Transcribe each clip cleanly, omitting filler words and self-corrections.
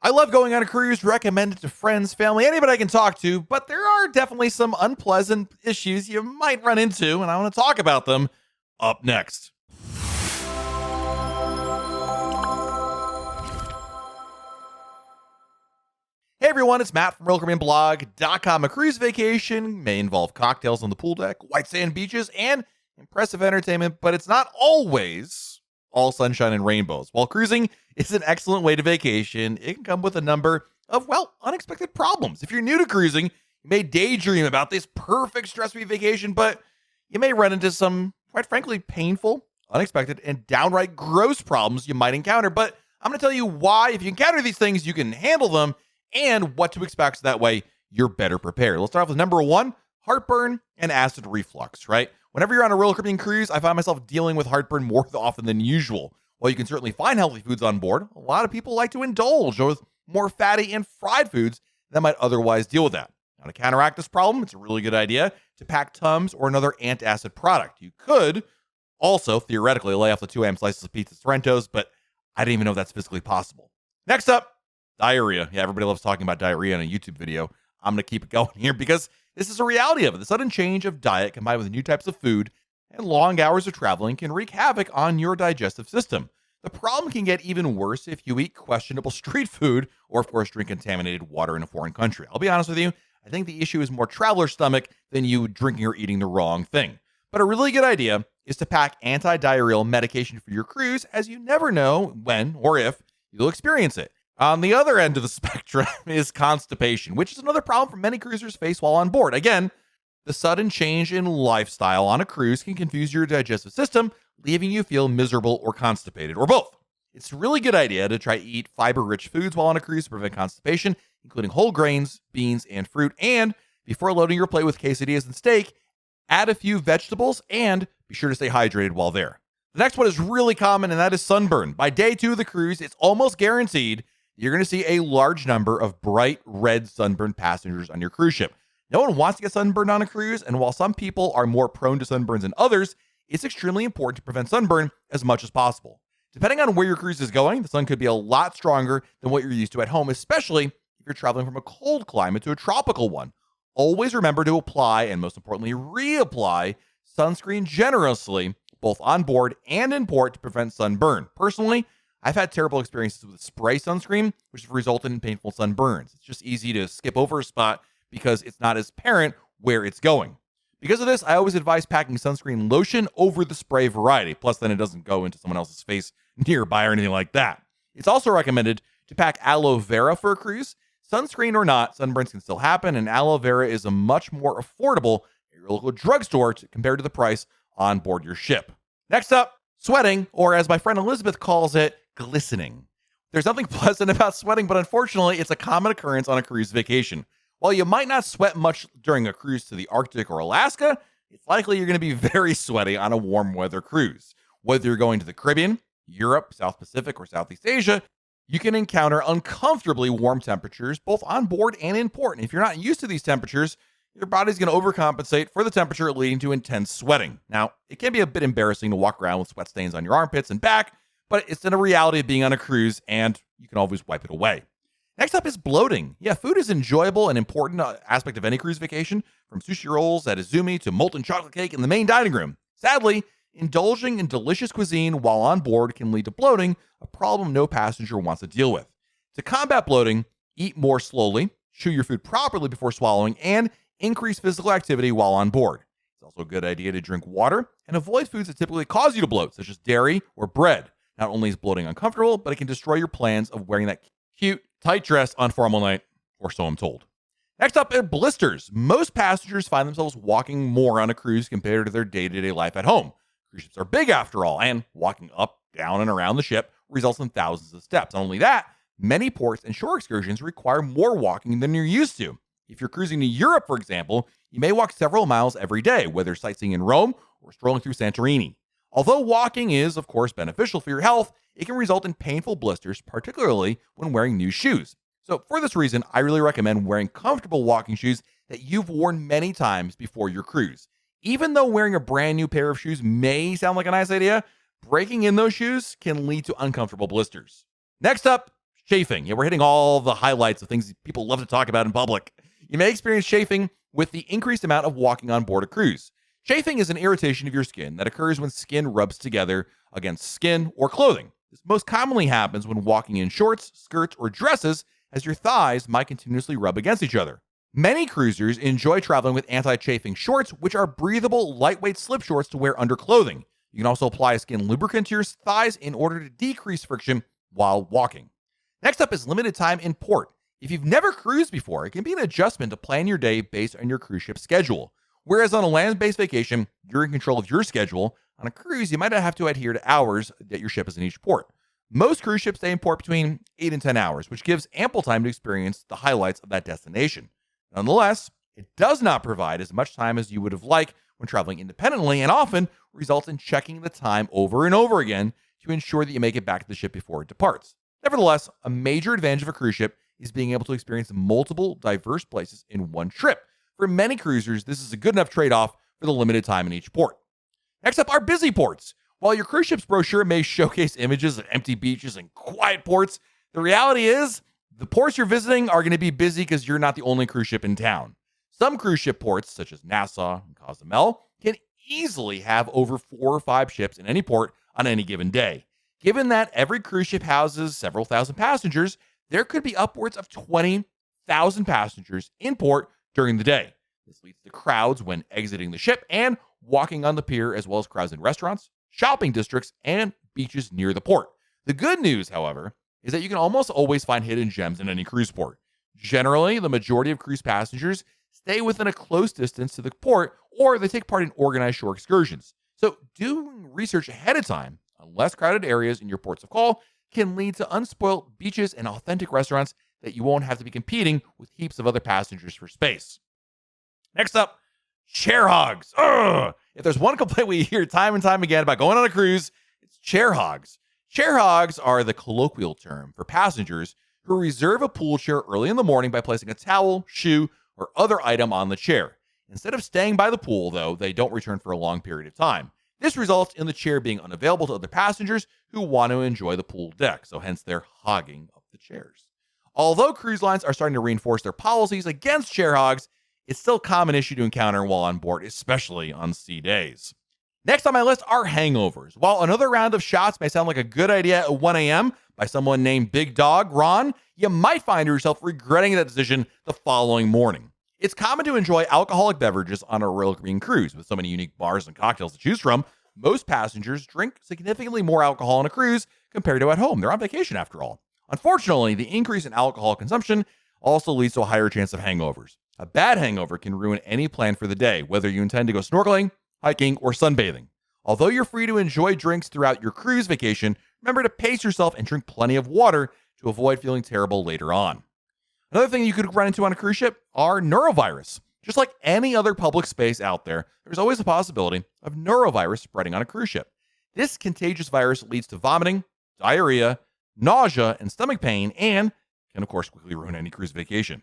I love going on a cruise, recommend it to friends, family, anybody I can talk to, but there are definitely some unpleasant issues you might run into, and I want to talk about them up next. Hey everyone, it's Matt from RealCaribbeanBlog.com. A cruise vacation may involve cocktails on the pool deck, white sand beaches, and impressive entertainment, but it's not always all sunshine and rainbows. While cruising is an excellent way to vacation, it can come with a number of, unexpected problems. If you're new to cruising, you may daydream about this perfect stress-free vacation, but you may run into some, quite frankly, painful, unexpected, and downright gross problems you might encounter. But I'm going to tell you why, if you encounter these things, you can handle them and what to expect, so that way you're better prepared. Let's start off with number one, heartburn and acid reflux, right? Whenever you're on a Royal Caribbean cruise, I find myself dealing with heartburn more often than usual. While you can certainly find healthy foods on board, a lot of people like to indulge with more fatty and fried foods that might otherwise deal with that. Now, to counteract this problem, it's a really good idea to pack Tums or another antacid product. You could also, theoretically, lay off the 2 a.m. slices of pizza Sorrentos, but I didn't even know if that's physically possible. Next up, diarrhea. Yeah, everybody loves talking about diarrhea in a YouTube video. I'm going to keep it going here because this is a reality of it. The sudden change of diet combined with new types of food and long hours of traveling can wreak havoc on your digestive system. The problem can get even worse if you eat questionable street food or, of course, drink contaminated water in a foreign country. I'll be honest with you, I think the issue is more traveler's stomach than you drinking or eating the wrong thing. But a really good idea is to pack anti-diarrheal medication for your cruise, as you never know when or if you'll experience it. On the other end of the spectrum is constipation, which is another problem for many cruisers face while on board. Again, the sudden change in lifestyle on a cruise can confuse your digestive system, leaving you feel miserable or constipated, or both. It's a really good idea to try to eat fiber-rich foods while on a cruise to prevent constipation, including whole grains, beans, and fruit. And before loading your plate with quesadillas and steak, add a few vegetables and be sure to stay hydrated while there. The next one is really common, and that is sunburn. By day 2 of the cruise, it's almost guaranteed you're going to see a large number of bright red sunburned passengers on your cruise ship. No one wants to get sunburned on a cruise, and while some people are more prone to sunburns than others, it's extremely important to prevent sunburn as much as possible. Depending on where your cruise is going, the sun could be a lot stronger than what you're used to at home, especially if you're traveling from a cold climate to a tropical one. Always remember to apply, and most importantly, reapply sunscreen generously, both on board and in port, to prevent sunburn. Personally, I've had terrible experiences with spray sunscreen, which has resulted in painful sunburns. It's just easy to skip over a spot because it's not as apparent where it's going. Because of this, I always advise packing sunscreen lotion over the spray variety. Plus, then it doesn't go into someone else's face nearby or anything like that. It's also recommended to pack aloe vera for a cruise. Sunscreen or not, sunburns can still happen, and aloe vera is a much more affordable at your local drugstore compared to the price on board your ship. Next up, sweating, or as my friend Elizabeth calls it, glistening. There's nothing pleasant about sweating, but unfortunately, it's a common occurrence on a cruise vacation. While you might not sweat much during a cruise to the Arctic or Alaska, it's likely you're going to be very sweaty on a warm weather cruise. Whether you're going to the Caribbean, Europe, South Pacific, or Southeast Asia, you can encounter uncomfortably warm temperatures both on board and in port. And if you're not used to these temperatures, your body's going to overcompensate for the temperature, leading to intense sweating. Now, it can be a bit embarrassing to walk around with sweat stains on your armpits and back, but it's in a reality of being on a cruise, and you can always wipe it away. Next up is bloating. Yeah, food is enjoyable and important aspect of any cruise vacation, from sushi rolls at Izumi to molten chocolate cake in the main dining room. Sadly, indulging in delicious cuisine while on board can lead to bloating, a problem no passenger wants to deal with. To combat bloating, eat more slowly, chew your food properly before swallowing, and increase physical activity while on board. It's also a good idea to drink water and avoid foods that typically cause you to bloat, such as dairy or bread. Not only is bloating uncomfortable, but it can destroy your plans of wearing that cute, tight dress on formal night, or so I'm told. Next up are blisters. Most passengers find themselves walking more on a cruise compared to their day-to-day life at home. Cruise ships are big after all, and walking up, down, and around the ship results in thousands of steps. Not only that, many ports and shore excursions require more walking than you're used to. If you're cruising to Europe, for example, you may walk several miles every day, whether sightseeing in Rome or strolling through Santorini. Although walking is, of course, beneficial for your health, it can result in painful blisters, particularly when wearing new shoes. So for this reason, I really recommend wearing comfortable walking shoes that you've worn many times before your cruise. Even though wearing a brand new pair of shoes may sound like a nice idea, breaking in those shoes can lead to uncomfortable blisters. Next up, Chafing. Yeah, we're hitting all the highlights of things people love to talk about in public. You may experience chafing with the increased amount of walking on board a cruise. Chafing is an irritation of your skin that occurs when skin rubs together against skin or clothing. This most commonly happens when walking in shorts, skirts, or dresses, as your thighs might continuously rub against each other. Many cruisers enjoy traveling with anti-chafing shorts, which are breathable, lightweight slip shorts to wear under clothing. You can also apply a skin lubricant to your thighs in order to decrease friction while walking. Next up is limited time in port. If you've never cruised before, it can be an adjustment to plan your day based on your cruise ship schedule. Whereas on a land-based vacation, you're in control of your schedule, on a cruise, you might not have to adhere to hours that your ship is in each port. Most cruise ships stay in port between 8 and 10 hours, which gives ample time to experience the highlights of that destination. Nonetheless, it does not provide as much time as you would have liked when traveling independently, and often results in checking the time over and over again to ensure that you make it back to the ship before it departs. Nevertheless, a major advantage of a cruise ship is being able to experience multiple diverse places in one trip. For many cruisers, this is a good enough trade-off for the limited time in each port. Next up are busy ports. While your cruise ship's brochure may showcase images of empty beaches and quiet ports, the reality is the ports you're visiting are going to be busy because you're not the only cruise ship in town. Some cruise ship ports, such as Nassau and Cozumel, can easily have over 4 or 5 ships in any port on any given day. Given that every cruise ship houses several thousand passengers, there could be upwards of 20,000 passengers in port during the day. This leads to crowds when exiting the ship and walking on the pier, as well as crowds in restaurants, shopping districts, and beaches near the port. The good news, however, is that you can almost always find hidden gems in any cruise port. Generally, the majority of cruise passengers stay within a close distance to the port, or they take part in organized shore excursions. So doing research ahead of time on less crowded areas in your ports of call can lead to unspoilt beaches and authentic restaurants that you won't have to be competing with heaps of other passengers for space. Next up, chair hogs. Ugh! If there's one complaint we hear time and time again about going on a cruise, it's chair hogs. Chair hogs are the colloquial term for passengers who reserve a pool chair early in the morning by placing a towel, shoe, or other item on the chair. Instead of staying by the pool, though, they don't return for a long period of time. This results in the chair being unavailable to other passengers who want to enjoy the pool deck, so hence they're hogging up the chairs. Although cruise lines are starting to reinforce their policies against chair hogs, it's still a common issue to encounter while on board, especially on sea days. Next on my list are hangovers. While another round of shots may sound like a good idea at 1 a.m. by someone named Big Dog Ron, you might find yourself regretting that decision the following morning. It's common to enjoy alcoholic beverages on a Royal Caribbean cruise. With so many unique bars and cocktails to choose from, most passengers drink significantly more alcohol on a cruise compared to at home. They're on vacation after all. Unfortunately, the increase in alcohol consumption also leads to a higher chance of hangovers. A bad hangover can ruin any plan for the day, whether you intend to go snorkeling, hiking, or sunbathing. Although you're free to enjoy drinks throughout your cruise vacation, remember to pace yourself and drink plenty of water to avoid feeling terrible later on. Another thing you could run into on a cruise ship are norovirus. Just like any other public space out there, there's always a possibility of norovirus spreading on a cruise ship. This contagious virus leads to vomiting, diarrhea, nausea, and stomach pain, and can, of course, quickly ruin any cruise vacation.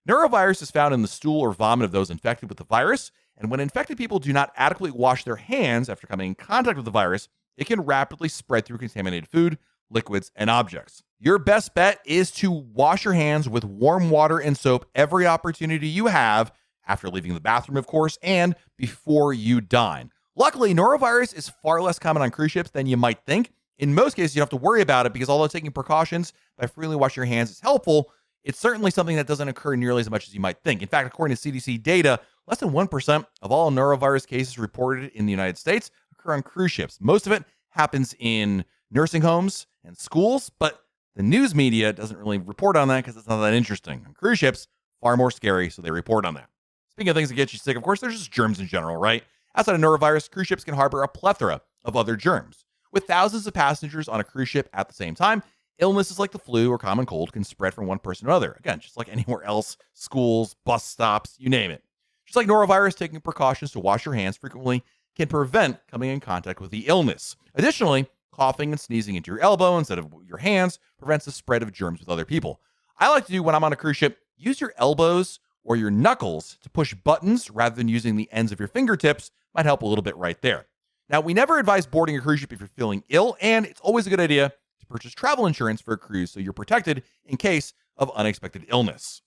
Norovirus is found in the stool or vomit of those infected with the virus, and when infected people do not adequately wash their hands after coming in contact with the virus, it can rapidly spread through contaminated food, liquids, and objects. Your best bet is to wash your hands with warm water and soap every opportunity you have, after leaving the bathroom, of course, and before you dine. Luckily, norovirus is far less common on cruise ships than you might think. In most cases, you don't have to worry about it because although taking precautions by freely washing your hands is helpful, it's certainly something that doesn't occur nearly as much as you might think. In fact, according to CDC data, less than 1% of all norovirus cases reported in the United States occur on cruise ships. Most of it happens in nursing homes and schools, but the news media doesn't really report on that because it's not that interesting. On cruise ships, far more scary, so they report on that. Speaking of things that get you sick, of course, there's just germs in general, right? Outside of norovirus, cruise ships can harbor a plethora of other germs. With thousands of passengers on a cruise ship at the same time, illnesses like the flu or common cold can spread from one person to another. Again, just like anywhere else, schools, bus stops, you name it. Just like norovirus, taking precautions to wash your hands frequently can prevent coming in contact with the illness. Additionally, coughing and sneezing into your elbow instead of your hands prevents the spread of germs with other people. I like to do when I'm on a cruise ship, use your elbows or your knuckles to push buttons rather than using the ends of your fingertips. Might help a little bit right there. Now, we never advise boarding a cruise ship if you're feeling ill, and it's always a good idea to to purchase travel insurance for a cruise so you're protected in case of unexpected illness.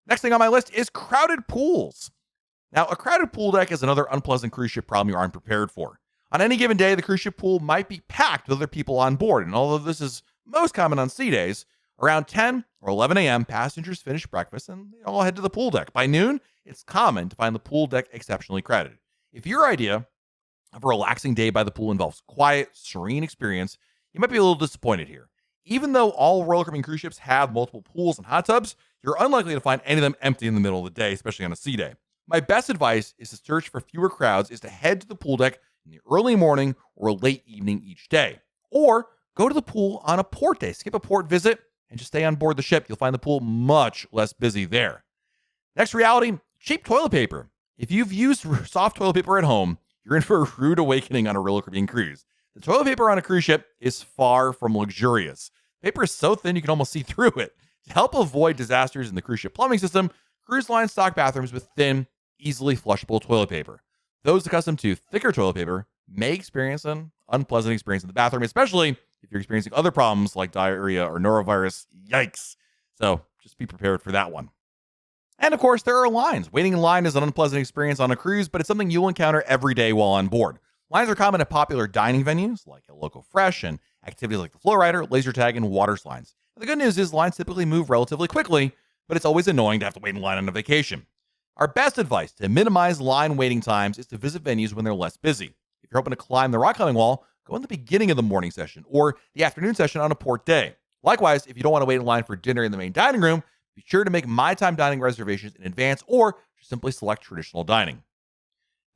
Next thing on my list is crowded pools. Now, a crowded pool deck is another unpleasant cruise ship problem you aren't prepared for. On any given day, the cruise ship pool might be packed with other people on board, and although this is most common on sea days, around 10 or 11 a.m., passengers finish breakfast and they all head to the pool deck. By noon, it's common to find the pool deck exceptionally crowded. If your idea of a relaxing day by the pool involves quiet, serene experience, you might be a little disappointed here. Even though all Royal Caribbean cruise ships have multiple pools and hot tubs, you're unlikely to find any of them empty in the middle of the day, especially on a sea day. My best advice is to search for fewer crowds, is to head to the pool deck in the early morning or late evening each day. Or go to the pool on a port day. Skip a port visit and just stay on board the ship. You'll find the pool much less busy there. Next reality, cheap toilet paper. If you've used soft toilet paper at home, you're in for a rude awakening on a Royal Caribbean cruise. The toilet paper on a cruise ship is far from luxurious. Paper is so thin you can almost see through it. To help avoid disasters in the cruise ship plumbing system, cruise lines stock bathrooms with thin, easily flushable toilet paper. Those accustomed to thicker toilet paper may experience an unpleasant experience in the bathroom, especially if you're experiencing other problems like diarrhea or norovirus. Yikes. So just be prepared for that one. And of course, there are lines. Waiting in line is an unpleasant experience on a cruise, but it's something you'll encounter every day while on board. Lines are common at popular dining venues like a Loco Fresh and activities like the Flow Rider, laser tag, and water slides. The good news is lines typically move relatively quickly, but it's always annoying to have to wait in line on a vacation. Our best advice to minimize line waiting times is to visit venues when they're less busy. If you're hoping to climb the rock climbing wall, go in the beginning of the morning session or the afternoon session on a port day. Likewise, if you don't want to wait in line for dinner in the main dining room, be sure to make My Time dining reservations in advance or just simply select traditional dining.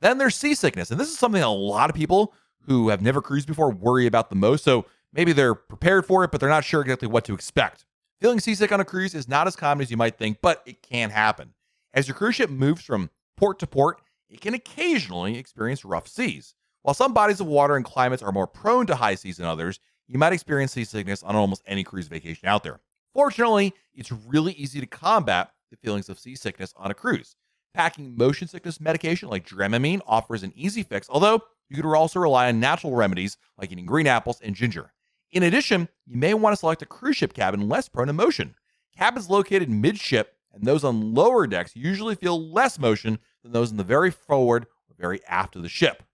Then there's seasickness, and this is something a lot of people who have never cruised before worry about the most, so maybe they're prepared for it, but they're not sure exactly what to expect. Feeling seasick on a cruise is not as common as you might think, but it can happen. As your cruise ship moves from port to port, it can occasionally experience rough seas. While some bodies of water and climates are more prone to high seas than others, you might experience seasickness on almost any cruise vacation out there. Fortunately, it's really easy to combat the feelings of seasickness on a cruise. Packing motion sickness medication like Dramamine offers an easy fix, although you could also rely on natural remedies like eating green apples and ginger. In addition, you may want to select a cruise ship cabin less prone to motion. Cabins located midship and those on lower decks usually feel less motion than those in the very forward or very aft of the ship.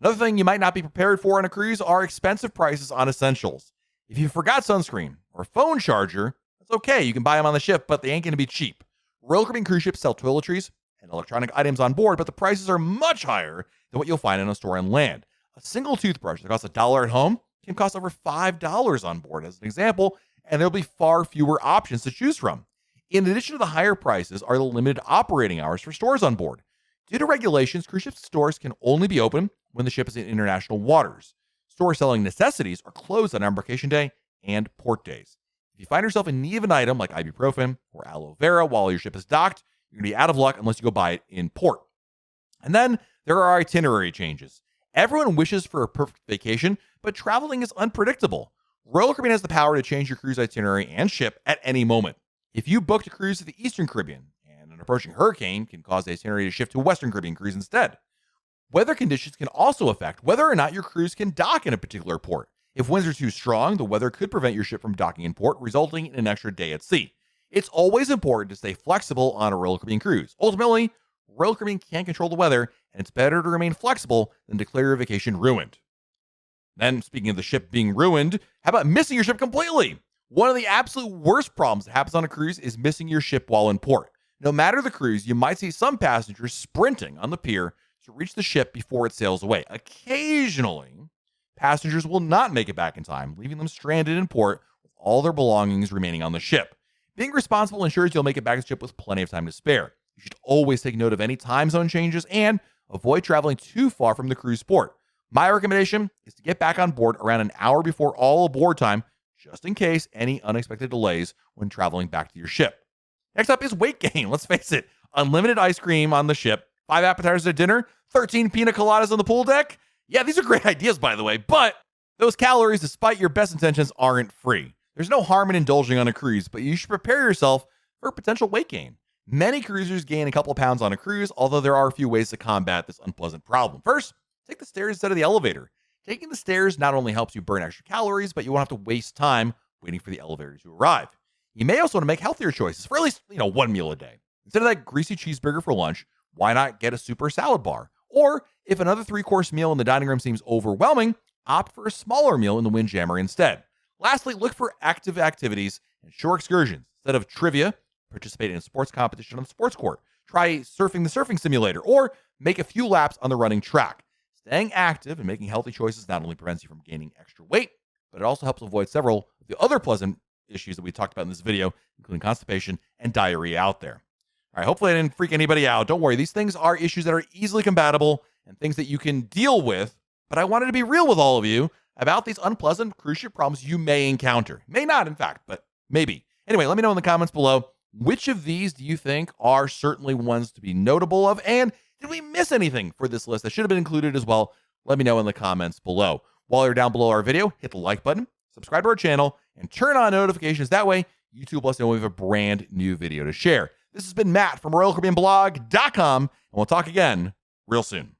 Another thing you might not be prepared for on a cruise are expensive prices on essentials. If you forgot sunscreen or a phone charger, that's okay. You can buy them on the ship, but they ain't going to be cheap. Royal Caribbean cruise ships sell toiletries and electronic items on board, but the prices are much higher than what you'll find in a store on land. A single toothbrush that costs $1 at home can cost over $5 on board, as an example, and there'll be far fewer options to choose from. In addition to the higher prices are the limited operating hours for stores on board. Due to regulations, cruise ship stores can only be open when the ship is in international waters. Stores selling necessities are closed on embarkation day and port days. If you find yourself in need of an item like ibuprofen or aloe vera while your ship is docked, you're going to be out of luck unless you go buy it in port. And then there are itinerary changes. Everyone wishes for a perfect vacation, but traveling is unpredictable. Royal Caribbean has the power to change your cruise itinerary and ship at any moment. If you booked a cruise to the Eastern Caribbean and an approaching hurricane can cause the itinerary to shift to a Western Caribbean cruise instead. Weather conditions can also affect whether or not your cruise can dock in a particular port. If winds are too strong, the weather could prevent your ship from docking in port, resulting in an extra day at sea. It's always important to stay flexible on a Royal Caribbean cruise. Ultimately, Royal Caribbean can't control the weather, and it's better to remain flexible than declare your vacation ruined. Then, speaking of the ship being ruined, how about missing your ship completely? One of the absolute worst problems that happens on a cruise is missing your ship while in port. No matter the cruise, you might see some passengers sprinting on the pier to reach the ship before it sails away. Occasionally, passengers will not make it back in time, leaving them stranded in port with all their belongings remaining on the ship. Being responsible ensures you'll make it back to the ship with plenty of time to spare. You should always take note of any time zone changes and avoid traveling too far from the cruise port. My recommendation is to get back on board around an hour before all aboard time, just in case any unexpected delays when traveling back to your ship. Next up is weight gain. Let's face it, unlimited ice cream on the ship, 5 appetizers at dinner, 13 pina coladas on the pool deck. Yeah, these are great ideas, by the way, but those calories, despite your best intentions, aren't free. There's no harm in indulging on a cruise, but you should prepare yourself for potential weight gain. Many cruisers gain a couple pounds on a cruise, although there are a few ways to combat this unpleasant problem. First, take the stairs instead of the elevator. Taking the stairs not only helps you burn extra calories, but you won't have to waste time waiting for the elevator to arrive. You may also want to make healthier choices for at least, one meal a day. Instead of that greasy cheeseburger for lunch, why not get a super salad bar? Or if another 3-course meal in the dining room seems overwhelming, opt for a smaller meal in the Windjammer instead. Lastly, look for active activities and shore excursions. Instead of trivia, participate in a sports competition on the sports court. Try surfing the surfing simulator, or make a few laps on the running track. Staying active and making healthy choices not only prevents you from gaining extra weight, but it also helps avoid several of the other pleasant issues that we talked about in this video, including constipation and diarrhea out there. All right, hopefully I didn't freak anybody out. Don't worry, these things are issues that are easily compatible and things that you can deal with, but I wanted to be real with all of you about these unpleasant cruise ship problems you may encounter. May not, in fact, but maybe. Anyway, let me know in the comments below, which of these do you think are certainly ones to be notable of, and did we miss anything for this list that should have been included as well? Let me know in the comments below. While you're down below our video, hit the like button, subscribe to our channel, and turn on notifications. That way, YouTube will let us know when we have a brand new video to share. This has been Matt from RoyalCaribbeanBlog.com, and we'll talk again real soon.